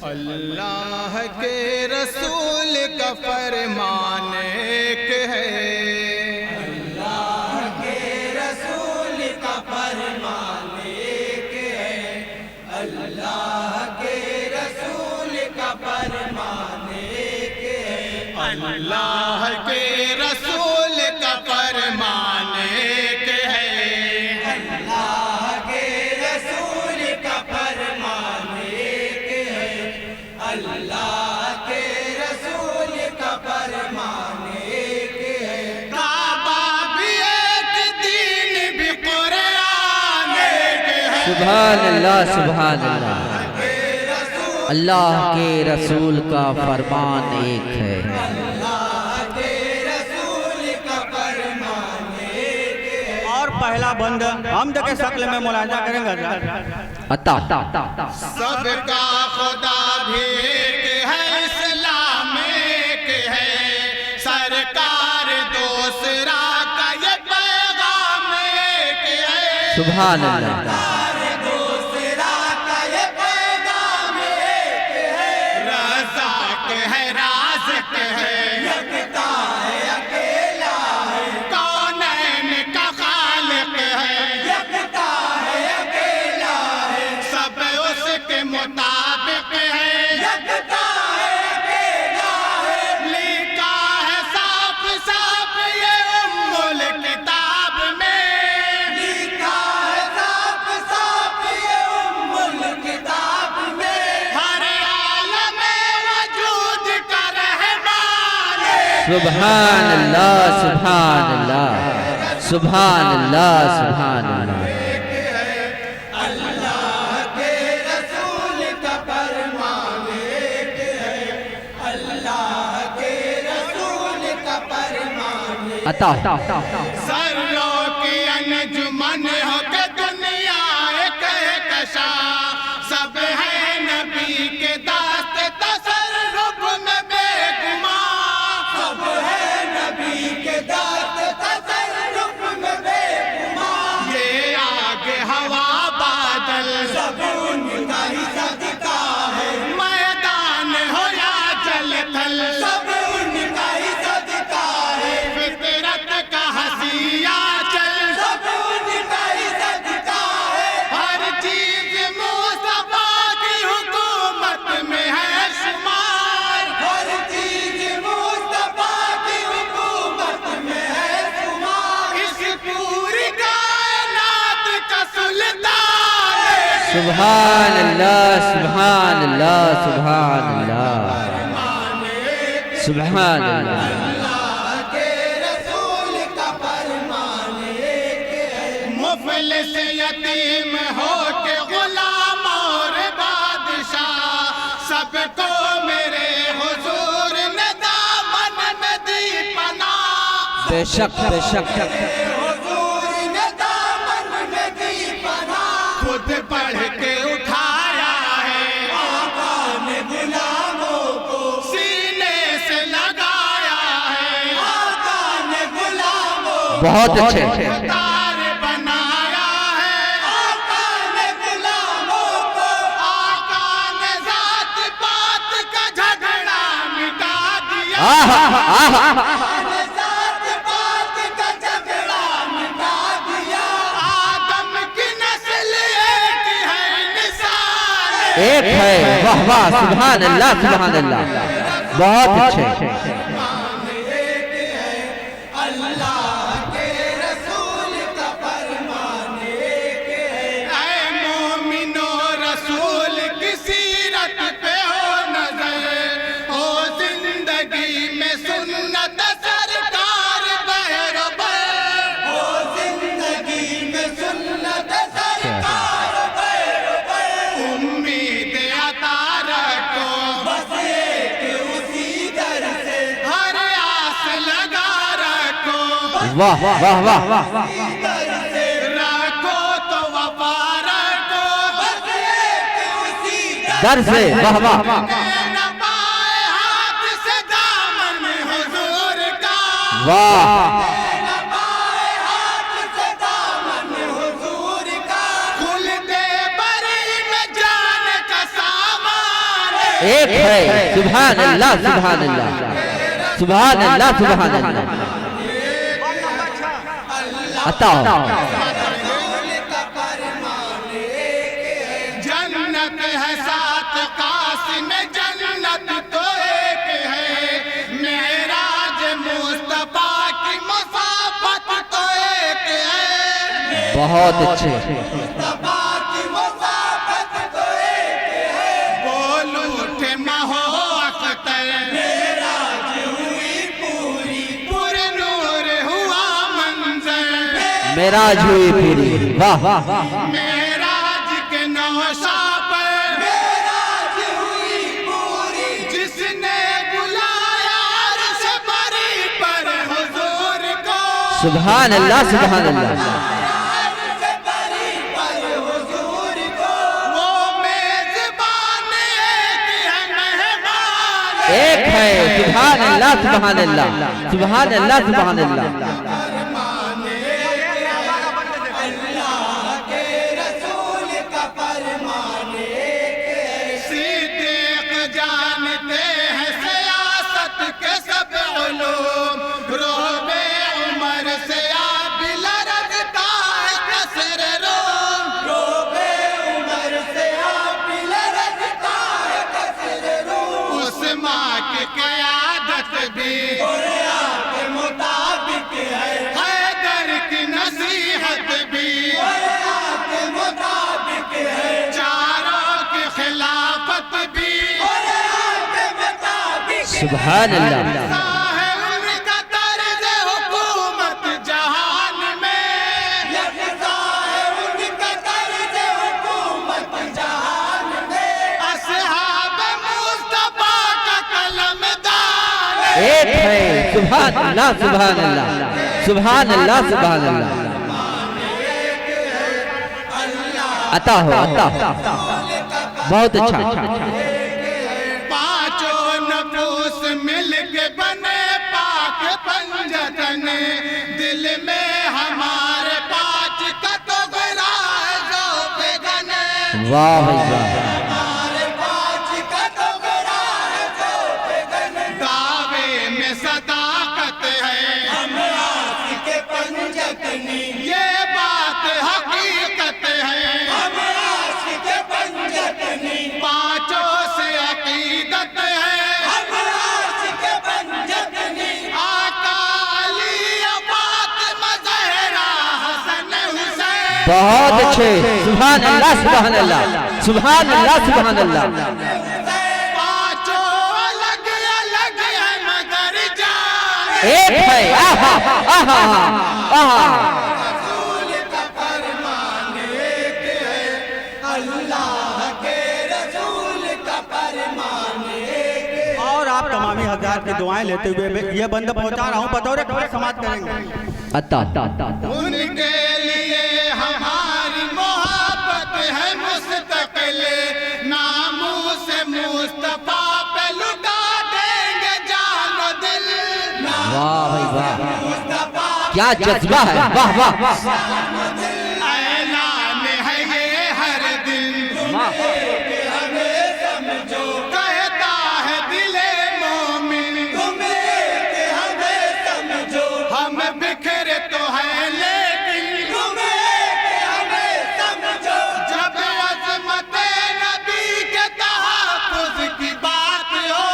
अल्लाह के रसूल का फरमान एक है। अल्लाह के रसूल का फरमान एक है। अल्लाह के रसूल का फरमान एक है। अल्लाह के रसूल का फरमान एक है। अल्लाह के रसूल का फरमान एक है। अल्लाह के रसूल का फरमान एक है। काबा भी एक, दीन भी कुरान एक है। सुभान अल्लाह, सुभान अल्लाह। अल्लाह के रसूल का फरमान एक है। अल्लाह के रसूल का फरमान एक है। और पहला बंद हम देखे शक्ल में मुलाजा करेंगे। अता सबका खुदा भी एक है, इस्लाम एक है। सरकार दूसरा का ये पैगाम एक है। सुभान अल्लाह। दूसरा का ये पैगाम एक है। रज़ाक है, राज़िक है, यकता है, अकेला है। कौनैन का खालिक है। यकता है, अकेला है। सब उसके मुताबिक है। यकता है, अकेला है। लिखा है साफ साफ ये उम्मुल किताब में। लिखा है साफ साफ ये उम्मुल किताब में। हर आलम वजूद का रहमान सुभान अल्लाह, सुभान अल्लाह, सुभान अल्लाह, सुभान अल्लाह। अल्लाह के रसूल का फरमान एक है। अल्लाह के रसूल का फरमान अता सर्रों की अंजुमन हो के दुनिया एक कशा। सब है नबी के दास्त तसर्रुफ में बेगुमा। सब है नबी के दास्त तसर्रुफ में बेगुमान। ये आग हवा बादल सब उनका ही सदका है। मैदान हो या जल थल, सब उनका ही सदका है। फितरत का हसिया चल। सब उनका ही सदका है। हर चीज मुस्तफा की हुकूमत में है शुमार। हर चीज मुस्तफा की हुकूमत में है शुमार। इस पूरी कायनात का सुल्तान है। सुभान अल्लाह, सुभान अल्लाह, सुभान अल्लाह, सुभान अल्लाह। अल्लाह के रसूल का फरमान एक है। मुफलिस यतीम हो के गुलाम और बादशाह, सबको मेरे हुजूर ने दामन में दी पनाह। बेशक बेशक हुजूर ने दामन में दी पनाह। खुद पढ़ के उठाया है, आका ने गुलामों को सीने से लगाया है। आका ने गुलामों बहुत अच्छे। तार बनाया है। आका ने गुलामों को आका ने जात पात का झगड़ा मिटा दिया। ने जात पात का झगड़ा मिटा दिया। आदम की नस्ल एक है, निशान एक है। वाह वाह, सुभान अल्लाह, सुभान अल्लाह। बहुत अच्छे। अल्लाह के रसूल का फरमान एक है। ऐ मोमिनो रसूल की सीरत पे हो नजर, हो जिंदगी में सुन्नत सरकार बहरबर। ओ जिंदगी में सुन्नत सरकार बरबर। उम्मीद अता रखो, बस एक उसी दर से हर आस लगा रखो। वाह वाह वाह वाह। दर से रखो तो वफा रखो, बस एक उसी दर से वाह वाह। न पाए हाथ से दामन हुजूर का। वाह न पाए हाथ से दामन हुजूर का। खुल दे बरी में जान का सामान एक है। सुभान अल्लाह सुभान अल्लाह सुभान अल्लाह सुभान अल्लाह। अता जन्नत है सात कासिम जन्नत तो एक है। मेराज मुस्तफा की मुसाफत तो एक है। बहुत अच्छे। मुस्तफा की मुसाफत तो एक है। बोल उठे महो अख्तर मेराज हुई पूरी, पुरनूर हुआ मंजर। मेराज हुई पूरी। वाह वाह वाह। मेराज के नौशा पर मेराज हुई पूरी। जिसने बुलाया अर्श बरी पर हुजूर को। सुभान अल्लाह सुभान अल्लाह। अर्श बरी पर हुजूर को। वो मेजबान एक है मेहमान एक है। सुभान अल्लाह सुभान अल्लाह सुभान अल्लाह सुभान अल्लाह। अल्लाह के रसूल का फरमान एक है। सिद्दीक जानते हैं सियासत के सब उलूम। रोबे उमर से आबिल रजता है कसर रोम। रोबे उमर से आबिल रजता है कसर रूम। उस माँ की क़यादत भी कुरान के मुताबिक है। हैदर की नसीहत भी कुरान के मुताबिक है। चारों की खिलाफत भी कुरान के मुताबिक सुभान अल्लाह। ऐसा है उनका तर्ज हुकूमत जहान में। यकसा है उनका तर्ज हुकूमत जहान में। असहाब मुस्तफा का कलमदान एक है। सुभान अल्लाह सुभान अल्लाह सुभान अल्लाह सुभान अल्लाह। अता हो अता हो। बहुत अच्छा। पांचों नफूस मिल के बने पाक पंजतन। दिल में हमारे पाँच का तो गने। वाह भाई वाह। हमारे पाँच का तो बड़ा है जो बेगन। दावे में सदाकत है हम आशिक़ पंजतनी। ये बात हकीकत है। हम आशिक़ पंजतनी। पांचों से अकीदत है। हम आशिक़ पंजतनी। आका अली फातिमा ज़हरा हसन हुसैन। बहुत अच्छे। सुभान अल्लाह सुभान अल्लाह सुभान अल्लाह सुभान अल्लाह। पांचों अलग अलग है मगर जान एक है। आहा आहा आहा। रसूल का फरमान एक है। अल्लाह के रसूल का फरमान एक है। और आप तमामी हज़रात की दुआएं लेते हुए ये बंद पहुंचा रहा हूँ। बतौर खबर समाप्त करेंगे। अता उनके लिए हमारी मोहब्बत है मुस्तकिल। नामों से मुस्तफा पे लुटा देंगे जान और दिल। वाह भाई वाह। मुस्तफा क्या जज्बा है। वाह वाह ऐलान है ये हर दिन हमें समझो। कहता है दिले मोमिन। तुम्हें के हमें समझो। हम बिखरे तो है लेकिन तुम्हें के हमें समझो। जब अज़मत नबी के तहफ़्फ़ुज़ की बात हो।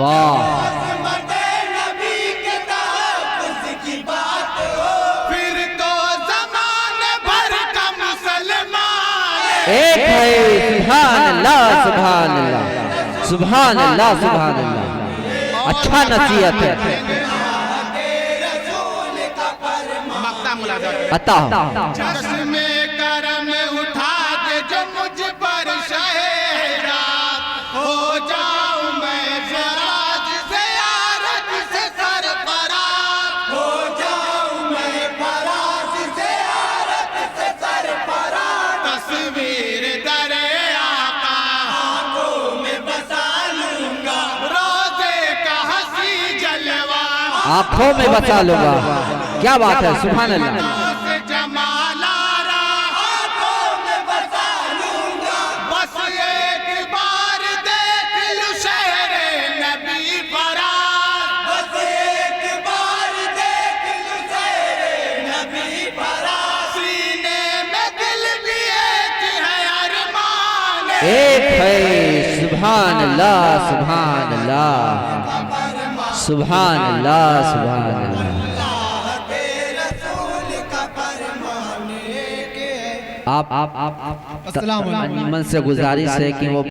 वाह। अज़मत नबी के तहफ़्फ़ुज़ की बात हो। फिर तो ज़माने भर का मुसलमान एक है। सुभान अल्लाह सुभान अल्लाह सुभान अल्लाह सुभान अल्लाह। अच्छा नसीहत है। रसूल का फरमान अता चश्मे करम उठा दे जो मुझ पर शहरात हो जाऊं मैं फराज से यारत से सरफराज। हो जाऊं मैं फराज से आरत से सरफराज। तस्वीर दरे आका आंखों में बसा लूंगा। रोजे का हंसी जलवा आंखों में बचा लूंगा। क्या बात है। सुभान अल्लाह। से जमालारा आंखों में बसा लूंगा। बस एक बार देख एक है। सुभान अल्लाह सुभान अल्लाह सुभान अल्लाह सुभान अल्लाह। आप मन से गुजारिश है कि वो